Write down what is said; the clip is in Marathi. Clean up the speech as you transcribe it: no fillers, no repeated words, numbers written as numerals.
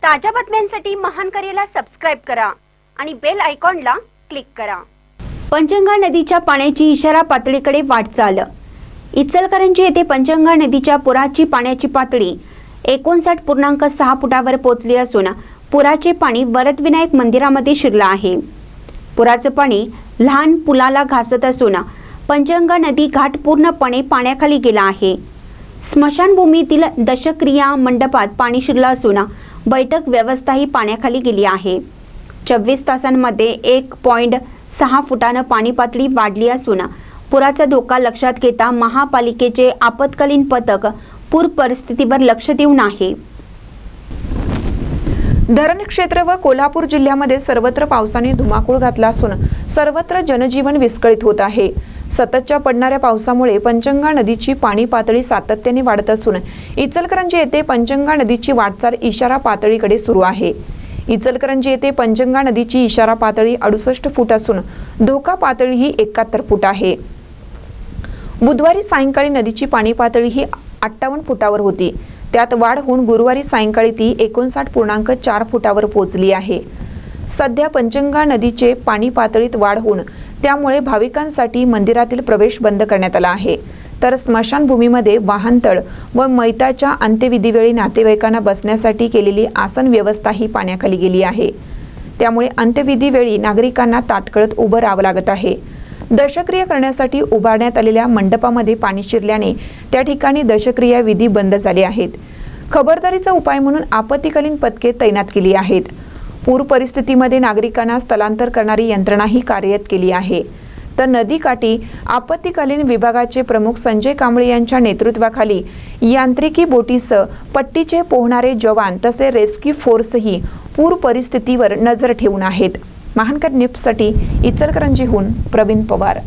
ताज्या बातम्यांसाठी महान करेला सबस्क्राइब करा आणि बेल आयकॉनला क्लिक करा। पंचगंगा नदीच्या पाण्याची इशारा पातळीकडे वाटचाल। इचलकरंजी येथे पंचगंगा नदीच्या पुराची पाण्याची पातळी 59.6 फुटावर पोहोचली असून पुराचे पाणी वरदविनायक मंदिरामध्ये शिरले आहे। पुराचे पाणी लहान पुलाला घासत असून पंचगंगा नदी घाट पूर्णपणे पाण्याखाली गेला आहे। स्मशानभूमीतील दशक्रिया मंडपात पाणी शिरले असून बैठक व्यवस्थाही पाण्याखाली गेली आहे। 24 तासांमध्ये 1.6 फुटाने पाणी पातळी वाढली असून पुराचा धोका लक्षात घेता महापालिकेचे आपत्कालीन पथक पूर परिस्थितीवर लक्ष देऊन आहे। धरण क्षेत्र व कोल्हापूर जिल्ह्यामध्ये सर्वत्र पावसाने धुमाकूळ घातला असून सर्वत्र जनजीवन विस्कळीत होत आहे। सततच्या पडणाऱ्या पावसामुळे पंचगंगा नदीची पाणी पातळी सातत्याने वाढत असून इचलकरंजी येथे पंचगंगा नदीची वाटचाल इशारा पातळीकडे सुरू आहे। इचलकरंजी येथे पंचगंगा नदीची इशारा पातळी 68 फूट असून धोका पातळी ही 71 फूट आहे। बुधवारी सायंकाळी नदीची पाणी पातळी ही 58 फुटावर होती, त्यात वाढ होऊन गुरुवारी सायंकाळी ती 59.4 फुटावर पोहोचली आहे। सध्या पंचगंगा नदीचे पाणी पातळीत वाढ होऊन त्यामुळे भाविकांसाठी मंदिरातील प्रवेश बंद करण्यात आला आहे, तर स्मशानभूमीमध्ये वाहनतळ व मैताच्या अंत्यविधीवेळी नातेवाईकांना बसण्यासाठी केलेली आसन व्यवस्थाही पाण्याखाली गेली आहे। त्यामुळे अंत्यविधीवेळी नागरिकांना ताटकळत उभं राहावं लागत आहे। दशक्रिया करण्यासाठी उभारण्यात आलेल्या मंडपामध्ये पाणी शिरल्याने त्या ठिकाणी दशक्रिया विधी बंद झाले आहेत। खबरदारीचा उपाय म्हणून आपत्कालीन पथके तैनात केली आहेत। पूर परिस्थितीमध्ये नागरिकांना स्थलांतर करणारी यंत्रणाही कार्यरत केली आहे। तर नदीकाठी आपत्कालीन विभागाचे प्रमुख संजय कांबळे यांच्या नेतृत्वाखाली यांत्रिकी बोटीसह पट्टीचे पोहणारे जवान तसे रेस्क्यू फोर्सही पूर परिस्थितीवर नजर ठेवून आहेत। महानकर न्यूजसाठी इचलकरंजीहून प्रवीण पवार।